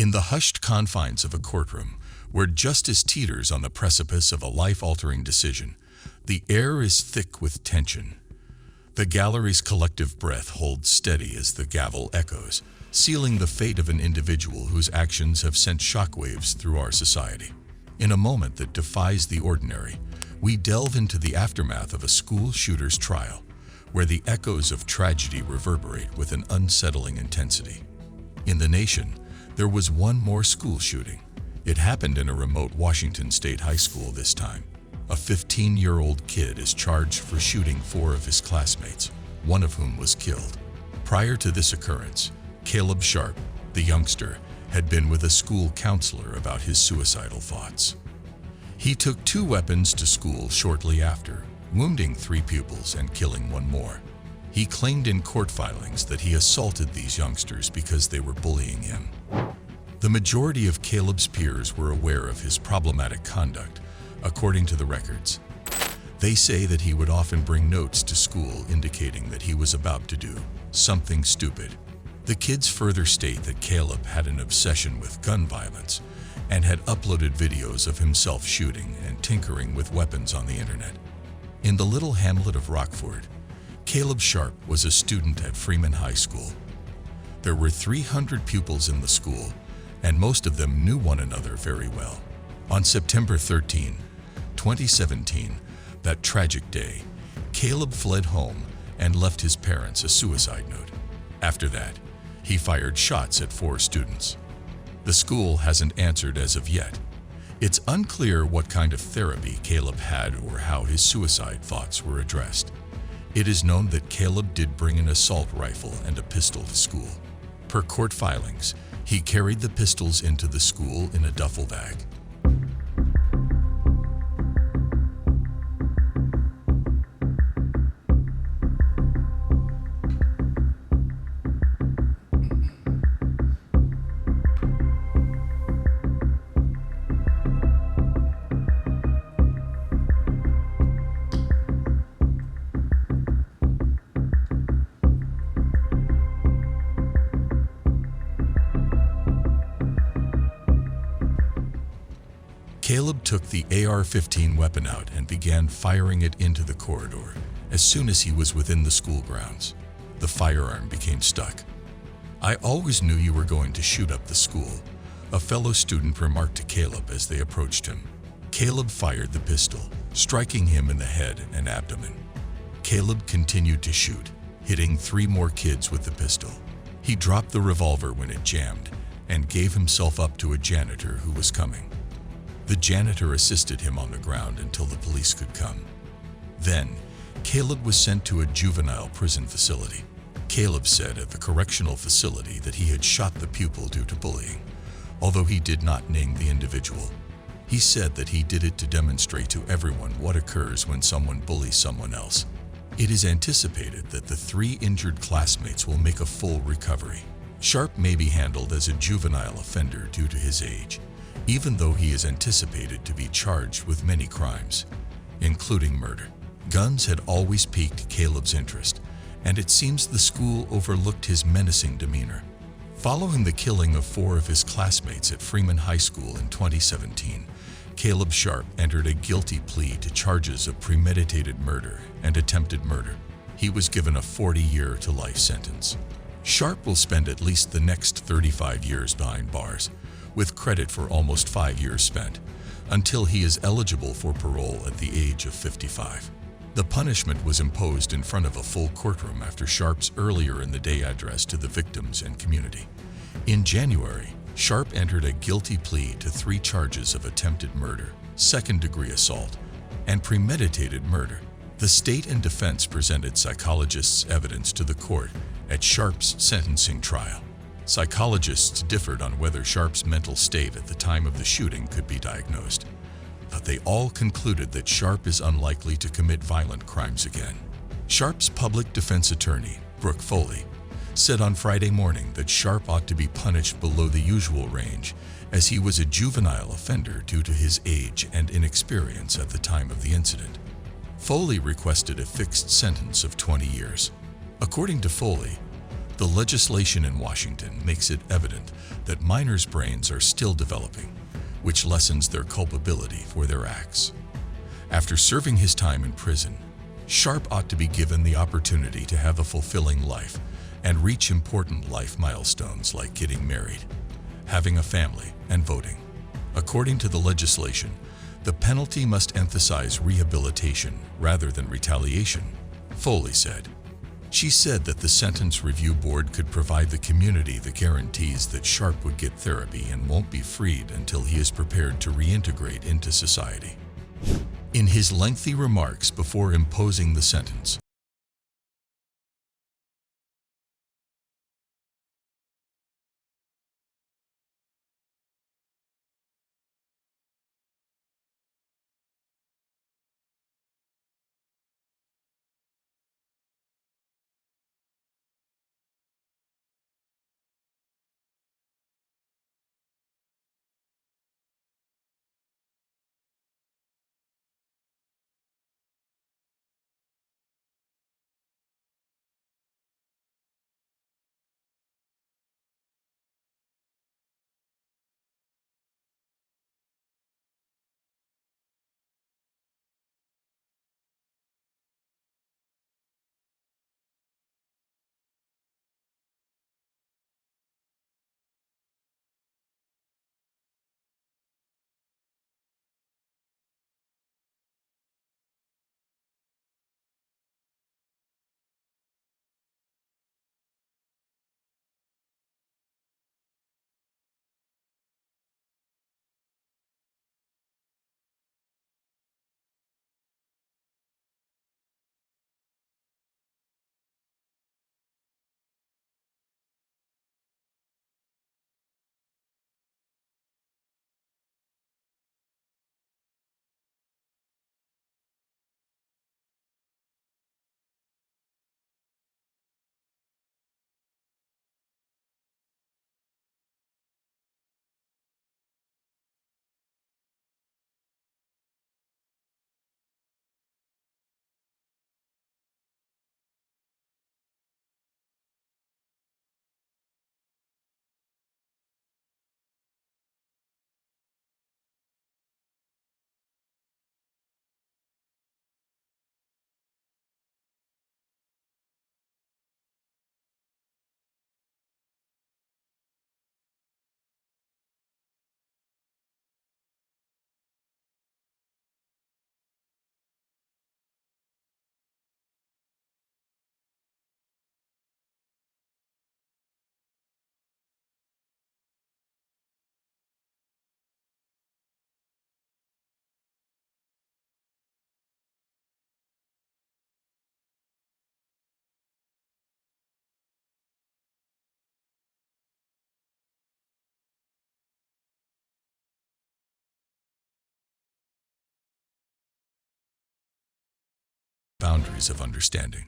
In the hushed confines of a courtroom, where justice teeters on the precipice of a life-altering decision, the air is thick with tension. The gallery's collective breath holds steady as the gavel echoes, sealing the fate of an individual whose actions have sent shockwaves through our society. In a moment that defies the ordinary, we delve into the aftermath of a school shooter's trial, where the echoes of tragedy reverberate with an unsettling intensity. In the nation, there was one more school shooting. It happened in a remote Washington State high school this time. A 15-year-old kid is charged for shooting 4 of his classmates, one of whom was killed. Prior to this occurrence, Caleb Sharp, the youngster, had been with a school counselor about his suicidal thoughts. He took 2 weapons to school shortly after, wounding 3 pupils and killing 1 more. He claimed in court filings that he assaulted these youngsters because they were bullying him. The majority of Caleb's peers were aware of his problematic conduct, according to the records. They say that he would often bring notes to school indicating that he was about to do something stupid. The kids further state that Caleb had an obsession with gun violence and had uploaded videos of himself shooting and tinkering with weapons on the internet. In the little hamlet of Rockford, Caleb Sharp was a student at Freeman High School. There were 300 pupils in the school, and most of them knew one another very well. On September 13, 2017, that tragic day, Caleb fled home and left his parents a suicide note. After that, he fired shots at 4 students. The school hasn't answered as of yet. It's unclear what kind of therapy Caleb had or how his suicide thoughts were addressed. It is known that Caleb did bring an assault rifle and a pistol to school. Per court filings, he carried the pistols into the school in a duffel bag. Caleb took the AR-15 weapon out and began firing it into the corridor. As soon as he was within the school grounds, the firearm became stuck. "I always knew you were going to shoot up the school," a fellow student remarked to Caleb as they approached him. Caleb fired the pistol, striking him in the head and abdomen. Caleb continued to shoot, hitting 3 more kids with the pistol. He dropped the revolver when it jammed and gave himself up to a janitor who was coming. The janitor assisted him on the ground until the police could come. Then, Caleb was sent to a juvenile prison facility. Caleb said at the correctional facility that he had shot the pupil due to bullying, although he did not name the individual. He said that he did it to demonstrate to everyone what occurs when someone bullies someone else. It is anticipated that the 3 injured classmates will make a full recovery. Sharp may be handled as a juvenile offender due to his age, even though he is anticipated to be charged with many crimes, including murder. Guns had always piqued Caleb's interest, and it seems the school overlooked his menacing demeanor. Following the killing of 4 of his classmates at Freeman High School in 2017, Caleb Sharp entered a guilty plea to charges of premeditated murder and attempted murder. He was given a 40-year to life sentence. Sharp will spend at least the next 35 years behind bars, with credit for almost 5 years spent, until he is eligible for parole at the age of 55. The punishment was imposed in front of a full courtroom after Sharp's earlier in the day address to the victims and community. In January, Sharp entered a guilty plea to 3 charges of attempted murder, second-degree assault, and premeditated murder. The state and defense presented psychologists' evidence to the court at Sharp's sentencing trial. Psychologists differed on whether Sharp's mental state at the time of the shooting could be diagnosed, but they all concluded that Sharp is unlikely to commit violent crimes again. Sharp's public defense attorney, Brooke Foley, said on Friday morning that Sharp ought to be punished below the usual range, as he was a juvenile offender due to his age and inexperience at the time of the incident. Foley requested a fixed sentence of 20 years. According to Foley, The legislation in Washington makes it evident that minors' brains are still developing, which lessens their culpability for their acts. After serving his time in prison, Sharp ought to be given the opportunity to have a fulfilling life and reach important life milestones like getting married, having a family, and voting. According to the legislation, the penalty must emphasize rehabilitation rather than retaliation, Foley said. She said that the Sentence Review Board could provide the community the guarantees that Sharp would get therapy and won't be freed until he is prepared to reintegrate into society. In his lengthy remarks before imposing the sentence, boundaries of understanding.